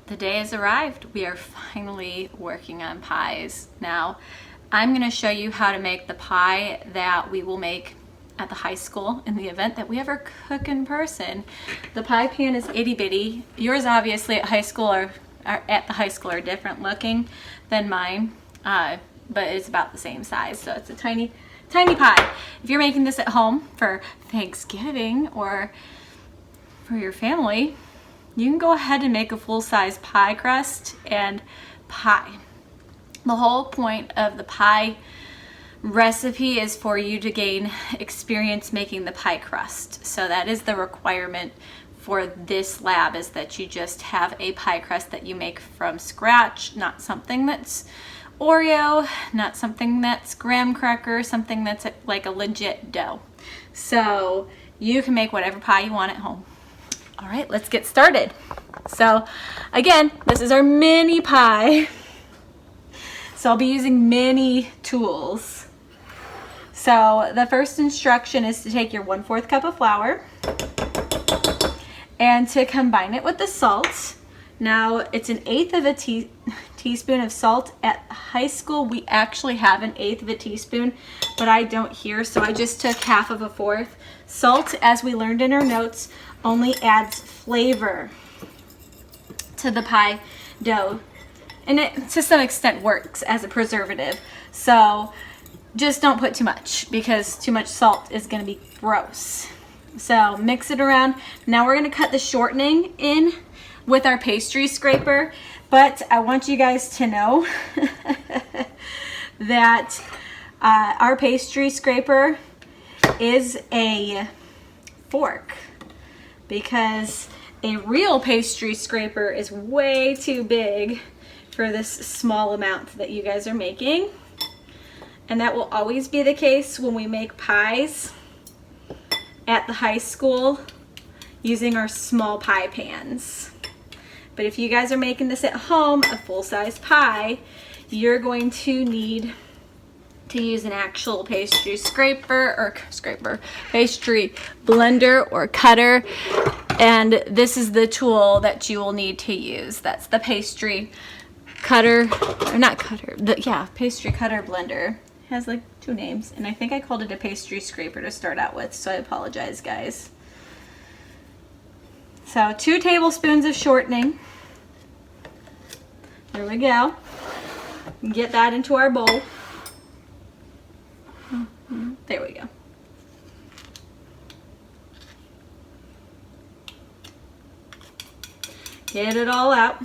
The day has arrived. We are finally working on pies. Now, I'm going to show you how to make the pie that we will make at the high school in the event that we ever cook in person. The pie pan is itty bitty. Yours obviously at high school are different looking than mine, but it's about the same size, so it's a tiny pie. If you're making this at home for Thanksgiving or for your family, you can go ahead and make a full-size pie crust and pie. The whole point of the pie recipe is for you to gain experience making the pie crust. So that is the requirement for this lab, is that you just have a pie crust that you make from scratch, not something that's Oreo, not something that's graham cracker, something that's like a legit dough. So you can make whatever pie you want at home. All right, let's get started. So again, this is our mini pie. So I'll be using mini tools. So the first instruction is to take your 1/4 cup of flour and to combine it with the salt. Now it's 1/8 of a teaspoon of salt. At high school, we actually have 1/8 of a teaspoon, but I don't here, so I just took 1/2 of a 1/4. Salt, as we learned in our notes, only adds flavor to the pie dough, and it to some extent works as a preservative. So just don't put too much, because too much salt is going to be gross. So mix it around. Now we're going to cut the shortening in with our pastry scraper, but I want you guys to know that our pastry scraper is a fork, because a real pastry scraper is way too big for this small amount that you guys are making. And that will always be the case when we make pies at the high school using our small pie pans. But if you guys are making this at home, a full-size pie, you're going to need to use an actual pastry pastry blender or cutter. And this is the tool that you will need to use. That's the pastry cutter, or not cutter, pastry cutter blender. It has like 2 names, and I think I called it a pastry scraper to start out with, so I apologize, guys. So 2 tablespoons of shortening. There we go. Get that into our bowl. There we go. Get it all out.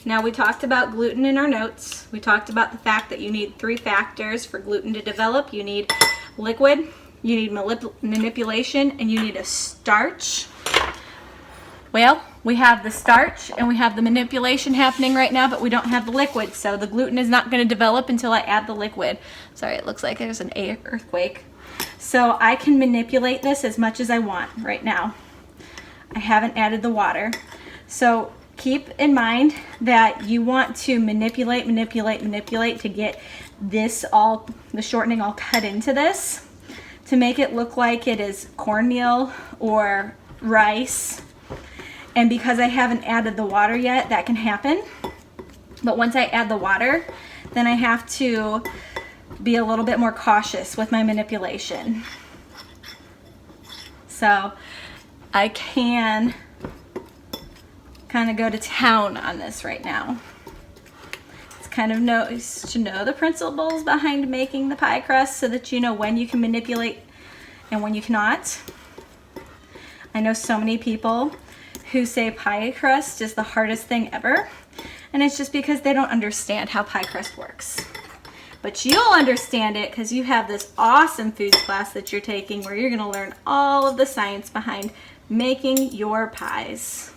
Now, we talked about gluten in our notes. We talked about the fact that you need 3 factors for gluten to develop. You need liquid, you need manipulation, and you need a starch. Well, we have the starch and we have the manipulation happening right now, but we don't have the liquid, so the gluten is not going to develop until I add the liquid. Sorry, it looks like there's an earthquake. So I can manipulate this as much as I want right now. I haven't added the water. So keep in mind that you want to manipulate to get this the shortening all cut into this, to make it look like it is cornmeal or rice. And because I haven't added the water yet, that can happen. But once I add the water, then I have to be a little bit more cautious with my manipulation. So I can kind of go to town on this right now. It's kind of nice to know the principles behind making the pie crust, so that you know when you can manipulate and when you cannot. I know so many people who say pie crust is the hardest thing ever, and it's just because they don't understand how pie crust works. But you'll understand it because you have this awesome foods class that you're taking, where you're going to learn all of the science behind making your pies.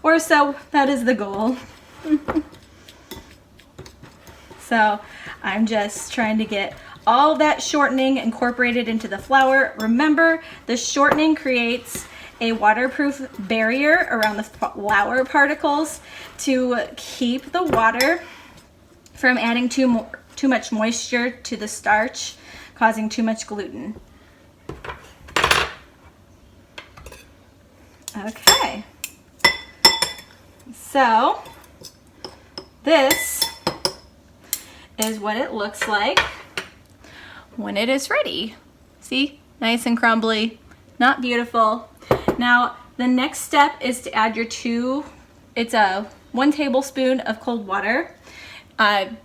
Or so that is the goal. So I'm just trying to get all that shortening incorporated into the flour. Remember, the shortening creates a waterproof barrier around the flour particles to keep the water from adding too much moisture to the starch, causing too much gluten. Okay. So this is what it looks like when it is ready. See, nice and crumbly, not beautiful. Now the next step is to add your it's a 1 tablespoon of cold water.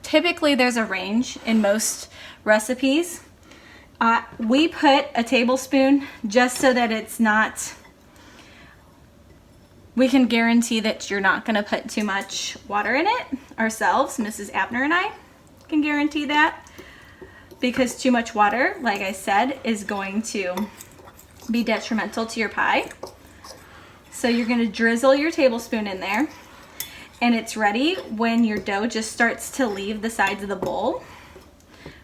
Typically there's a range in most recipes. We put a tablespoon just so that it's not, we can guarantee that you're not gonna put too much water in it ourselves. Mrs. Abner and I can guarantee that, because too much water, like I said, is going to be detrimental to your pie. So you're gonna drizzle your tablespoon in there, and it's ready when your dough just starts to leave the sides of the bowl,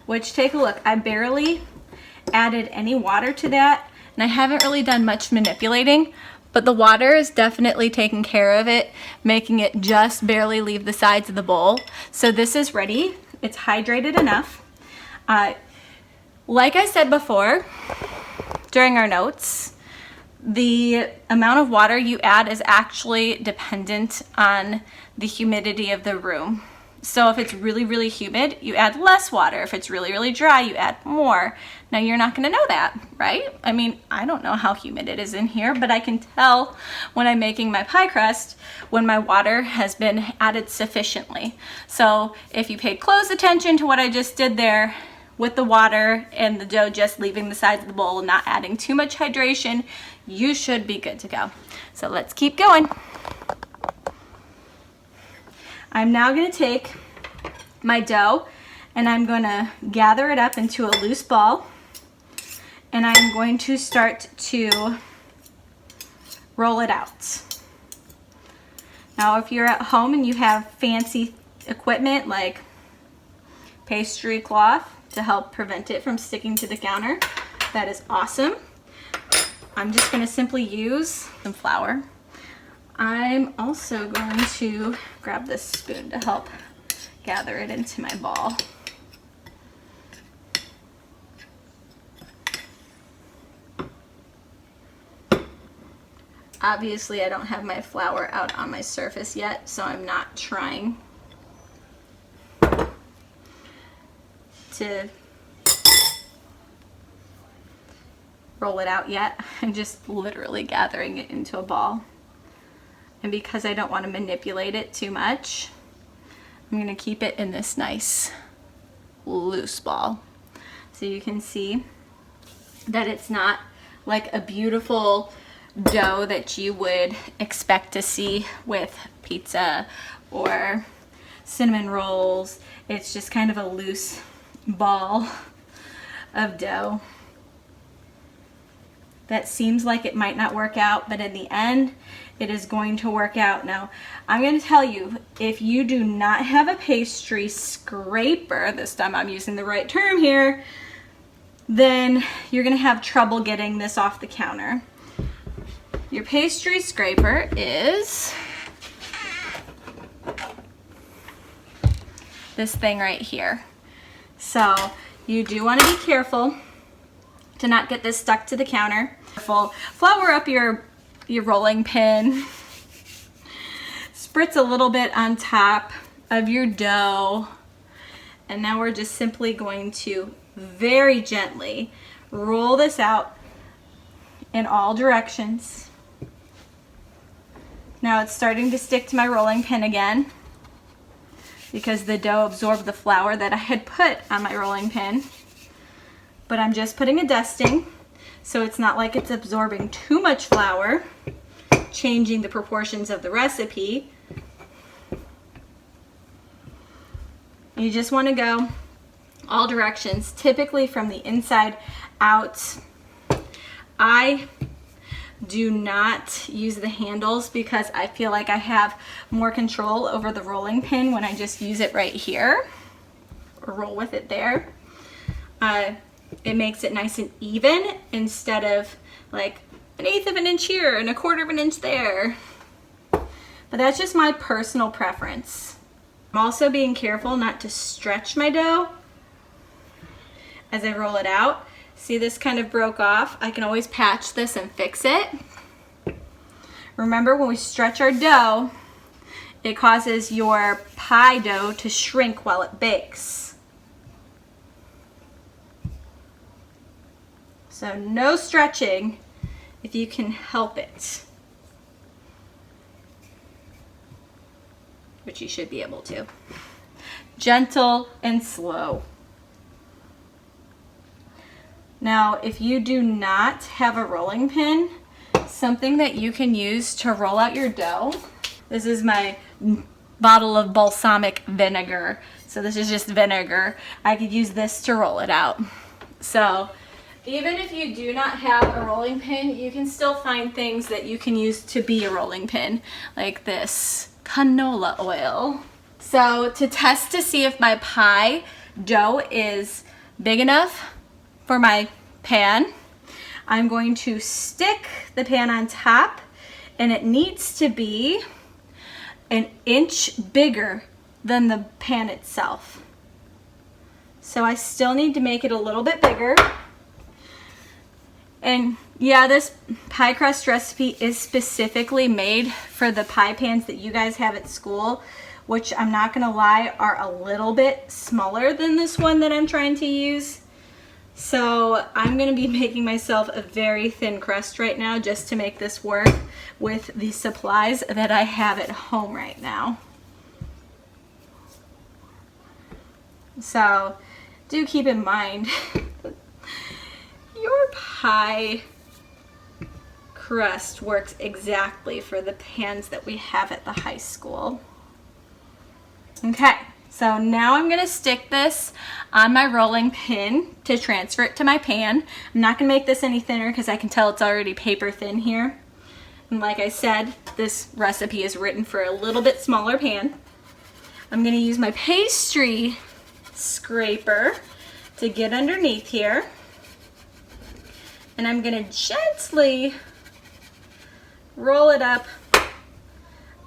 which, take a look, I barely added any water to that, and I haven't really done much manipulating, but the water is definitely taking care of it, making it just barely leave the sides of the bowl. So this is ready. It's hydrated enough. Like I said before, during our notes, the amount of water you add is actually dependent on the humidity of the room. So if it's really, really humid, you add less water. If it's really, really dry, you add more. Now you're not gonna know that, right? I mean, I don't know how humid it is in here, but I can tell when I'm making my pie crust when my water has been added sufficiently. So if you paid close attention to what I just did there with the water and the dough just leaving the sides of the bowl and not adding too much hydration, you should be good to go. So let's keep going. I'm now gonna take my dough and I'm gonna gather it up into a loose ball, and I'm going to start to roll it out. Now, if you're at home and you have fancy equipment like pastry cloth to help prevent it from sticking to the counter, that is awesome. I'm just gonna simply use some flour. I'm also going to grab this spoon to help gather it into my ball. Obviously, I don't have my flour out on my surface yet, so I'm not trying to roll it out yet. I'm just literally gathering it into a ball. And because I don't want to manipulate it too much, I'm going to keep it in this nice loose ball. So you can see that it's not like a beautiful dough that you would expect to see with pizza or cinnamon rolls. It's just kind of a loose ball of dough that seems like it might not work out, but in the end, it is going to work out. Now, I'm going to tell you, if you do not have a pastry scraper, this time I'm using the right term here, then you're going to have trouble getting this off the counter. Your pastry scraper is this thing right here. So you do want to be careful to not get this stuck to the counter. Flour up your rolling pin. Spritz a little bit on top of your dough. And now we're just simply going to very gently roll this out in all directions. Now it's starting to stick to my rolling pin again because the dough absorbed the flour that I had put on my rolling pin. But I'm just putting a dusting so it's not like it's absorbing too much flour, changing the proportions of the recipe. You just want to go all directions, typically from the inside out. I do not use the handles because I feel like I have more control over the rolling pin when I just use it right here or roll with it there. It makes it nice and even instead of like 1/8 of an inch here and 1/4 of an inch there. But that's just my personal preference. I'm also being careful not to stretch my dough as I roll it out. See, this kind of broke off. I can always patch this and fix it. Remember, when we stretch our dough, it causes your pie dough to shrink while it bakes. So no stretching if you can help it, which you should be able to. Gentle and slow. Now, if you do not have a rolling pin, something that you can use to roll out your dough, this is my bottle of balsamic vinegar. So this is just vinegar. I could use this to roll it out. So even if you do not have a rolling pin, you can still find things that you can use to be a rolling pin, like this canola oil. So to test to see if my pie dough is big enough for my pan, I'm going to stick the pan on top, and it needs to be an inch bigger than the pan itself. So I still need to make it a little bit bigger. And yeah, this pie crust recipe is specifically made for the pie pans that you guys have at school, which I'm not gonna lie, are a little bit smaller than this one that I'm trying to use. So I'm gonna be making myself a very thin crust right now just to make this work with the supplies that I have at home right now. So do keep in mind, your pie crust works exactly for the pans that we have at the high school. Okay, so now I'm gonna stick this on my rolling pin to transfer it to my pan. I'm not gonna make this any thinner because I can tell it's already paper thin here. And like I said, this recipe is written for a little bit smaller pan. I'm gonna use my pastry scraper to get underneath here. And I'm gonna gently roll it up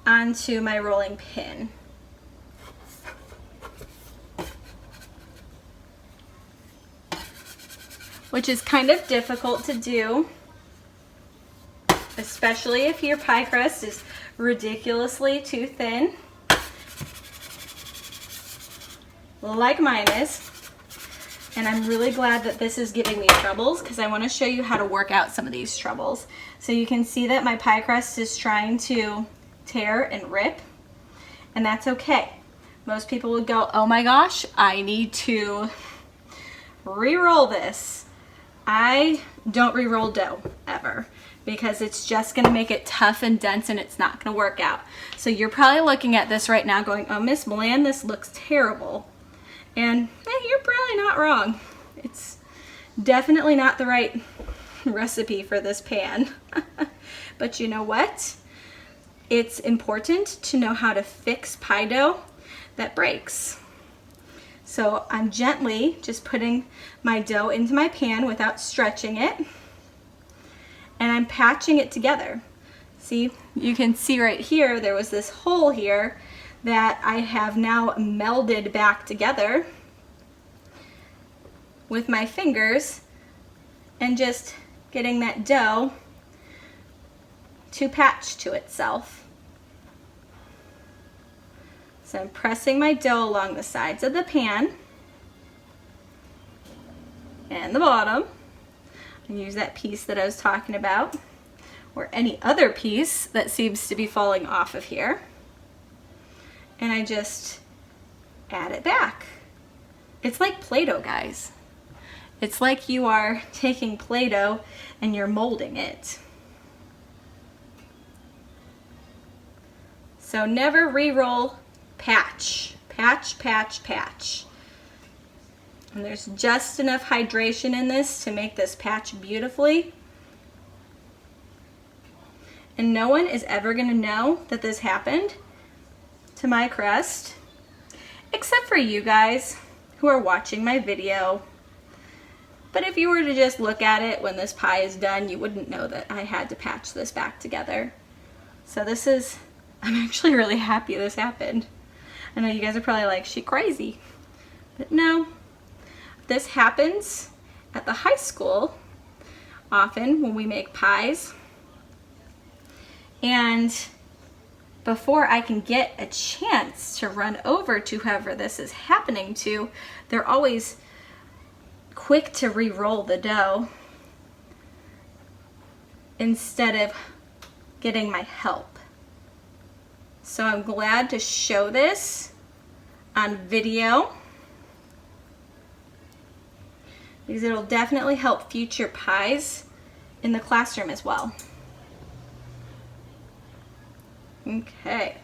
onto my rolling pin. Which is kind of difficult to do, especially if your pie crust is ridiculously too thin, like mine is. And I'm really glad that this is giving me troubles because I want to show you how to work out some of these troubles. So you can see that my pie crust is trying to tear and rip, and that's okay. Most people would go, oh my gosh, I need to re-roll this. I don't re-roll dough ever because it's just going to make it tough and dense and it's not going to work out. So you're probably looking at this right now going, oh, Miss Bland, this looks terrible. And you're probably not wrong. It's definitely not the right recipe for this pan. But you know what? It's important to know how to fix pie dough that breaks. So I'm gently just putting my dough into my pan without stretching it, and I'm patching it together. See, you can see right here, there was this hole here that I have now melded back together with my fingers and just getting that dough to patch to itself. So I'm pressing my dough along the sides of the pan and the bottom. And use that piece that I was talking about, or any other piece that seems to be falling off of here. And I just add it back. It's like Play-Doh, guys. It's like you are taking Play-Doh and you're molding it. So never re-roll, patch, patch, patch, patch. And there's just enough hydration in this to make this patch beautifully. And no one is ever gonna know that this happened to my crust, except for you guys who are watching my video. But if you were to just look at it when this pie is done, you wouldn't know that I had to patch this back together. So this is, I'm actually really happy this happened. I know you guys are probably like, she crazy. But no, this happens at the high school often when we make pies. And before I can get a chance to run over to whoever this is happening to, they're always quick to re-roll the dough instead of getting my help. So I'm glad to show this on video because it'll definitely help future pies in the classroom as well. Okay.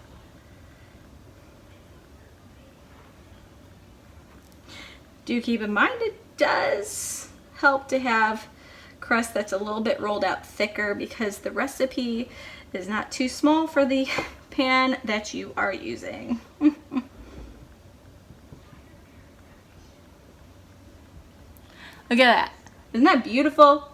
Do keep in mind it does help to have crust that's a little bit rolled out thicker because the recipe is not too small for the pan that you are using. Look at that. Isn't that beautiful?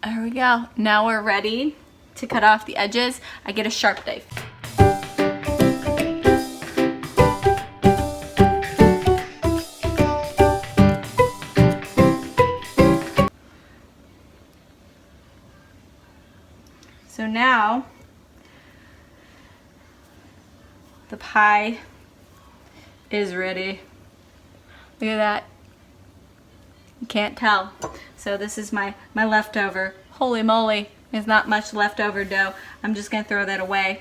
There we go. Now we're ready to cut off the edges. I get a sharp knife. So now the pie is ready. Look at that. You can't tell. So this is my leftover. Holy moly, there's not much leftover dough. I'm just gonna throw that away.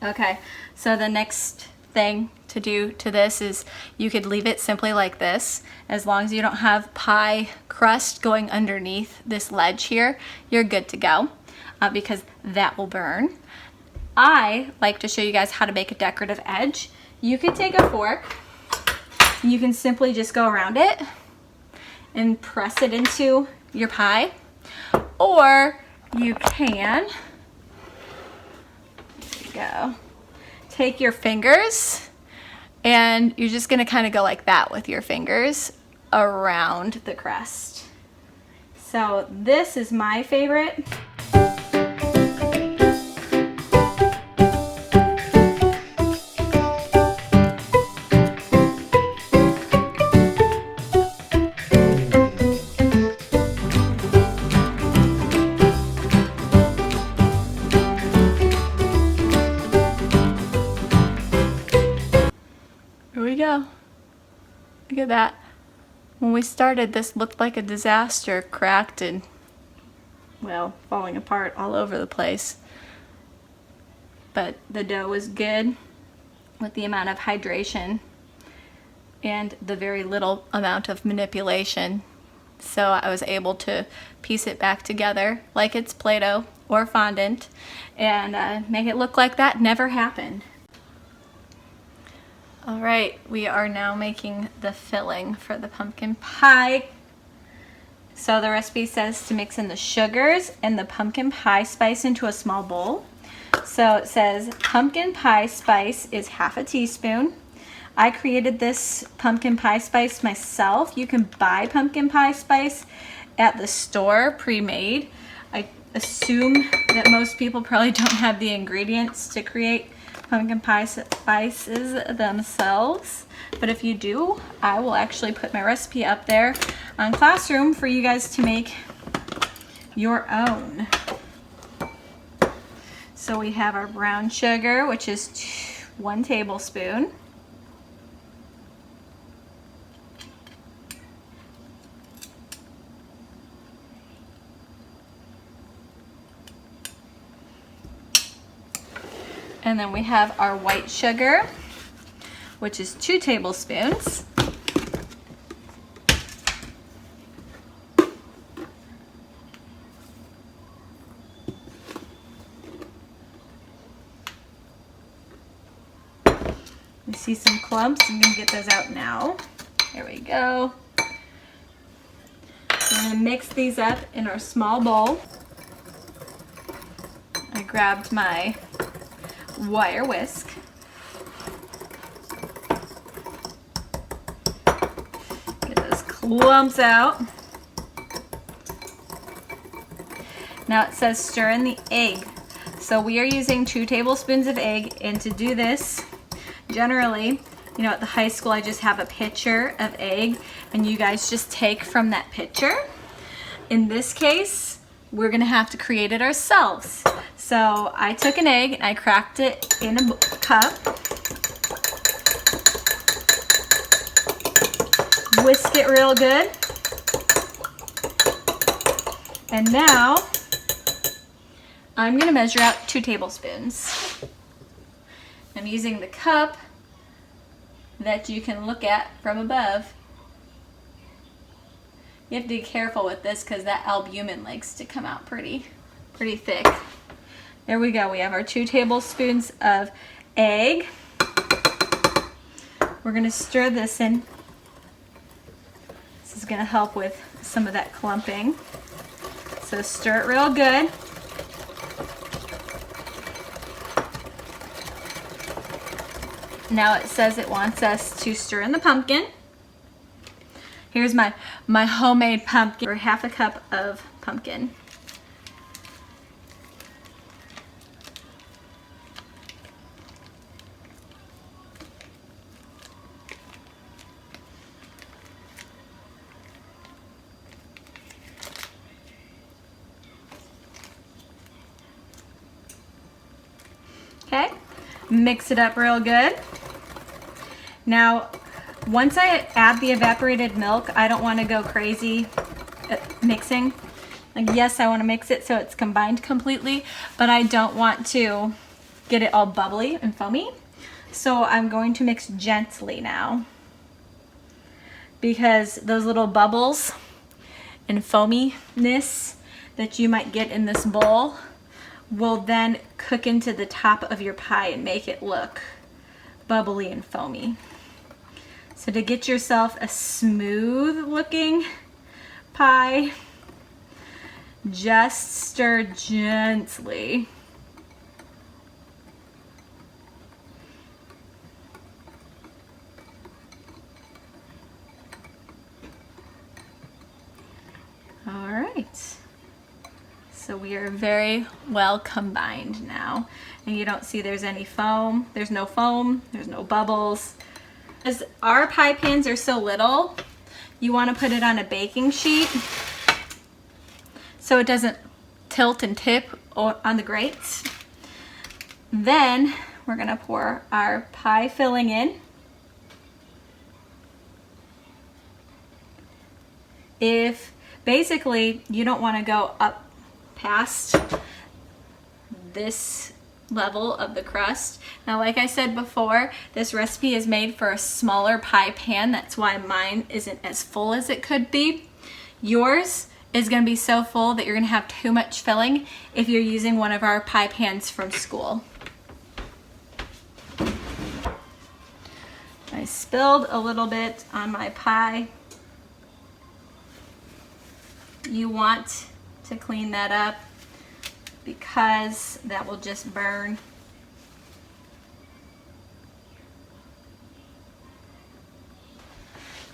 Okay, so the next thing to do to this is you could leave it simply like this. As long as you don't have pie crust going underneath this ledge here, you're good to go because that will burn. I like to show you guys how to make a decorative edge. You could take a fork, you can simply just go around it and press it into your pie, or you can, there you go, take your fingers and you're just gonna kind of go like that with your fingers around the crust. So this is my favorite. Here we go. Look at that. When we started, this looked like a disaster, cracked and, well, falling apart all over the place. But the dough was good with the amount of hydration and the very little amount of manipulation. So I was able to piece it back together like it's Play-Doh or fondant and make it look like that never happened. All right, we are now making the filling for the pumpkin pie. So the recipe says to mix in the sugars and the pumpkin pie spice into a small bowl. So it says pumpkin pie spice is half a teaspoon. I created this pumpkin pie spice myself. You can buy pumpkin pie spice at the store pre-made. I assume that most people probably don't have the ingredients to create pumpkin pie spices themselves, but if you do, I will actually put my recipe up there on Classroom for you guys to make your own. So we have our brown sugar, which is 1 tablespoon. And then we have our white sugar, which is 2 tablespoons. We see some clumps. I'm going to get those out now. There we go. I'm going to mix these up in our small bowl. I grabbed my wire whisk. Get those clumps out. Now it says stir in the egg. So we are using 2 tablespoons of egg, and to do this, generally You know, at the high school, I just have a pitcher of egg, and you guys just take from that pitcher. In this case, we're gonna have to create it ourselves. So I took an egg and I cracked it in a cup. Whisk it real good. And now I'm gonna measure out 2 tablespoons. I'm using the cup that you can look at from above. You have to be careful with this because that albumin likes to come out pretty thick. There we go. We have our 2 tablespoons of egg. We're going to stir this in. This is going to help with some of that clumping. So stir it real good. Now it says it wants us to stir in the pumpkin. Here's my homemade pumpkin, or half a cup of pumpkin. Okay, mix it up real good. Now, once I add the evaporated milk, I don't want to go crazy mixing. Like, yes, I want to mix it so it's combined completely, but I don't want to get it all bubbly and foamy. So I'm going to mix gently now, because those little bubbles and foaminess that you might get in this bowl will then cook into the top of your pie and make it look bubbly and foamy. So to get yourself a smooth looking pie, just stir gently. All right. So we are very well combined now. And you don't see there's any foam. There's no foam, there's no bubbles. As our pie pans are so little, you want to put it on a baking sheet so it doesn't tilt and tip on the grates. Then we're going to pour our pie filling in. If basically you don't want to go up past this level of the crust. Now, like I said before, this recipe is made for a smaller pie pan. That's why mine isn't as full as it could be. Yours is going to be so full that you're going to have too much filling if you're using one of our pie pans from school. I spilled a little bit on my pie. You want to clean that up because that will just burn.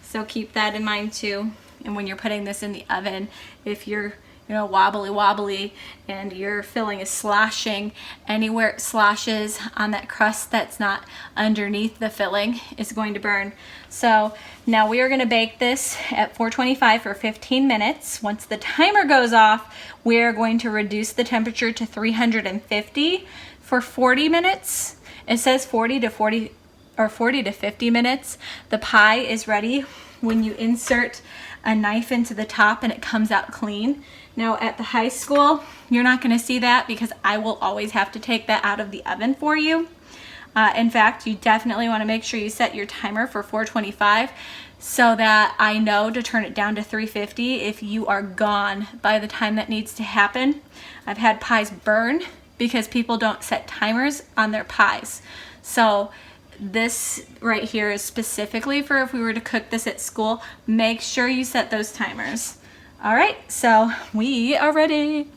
So keep that in mind too. And when you're putting this in the oven, if you're wobbly and your filling is sloshing, anywhere it sloshes on that crust that's not underneath the filling is going to burn. So now we are going to bake this at 425 for 15 minutes. Once the timer goes off, we are going to reduce the temperature to 350 for 40 minutes. It says 40 to 50 minutes. The pie is ready when you insert a knife into the top and it comes out clean. Now at the high school, you're not going to see that because I will always have to take that out of the oven for you. In fact, you definitely want to make sure you set your timer for 425 so that I know to turn it down to 350 if you are gone by the time that needs to happen. I've had pies burn because people don't set timers on their pies. So this right here is specifically for if we were to cook this at school. Make sure you set those timers. All right, so we are ready.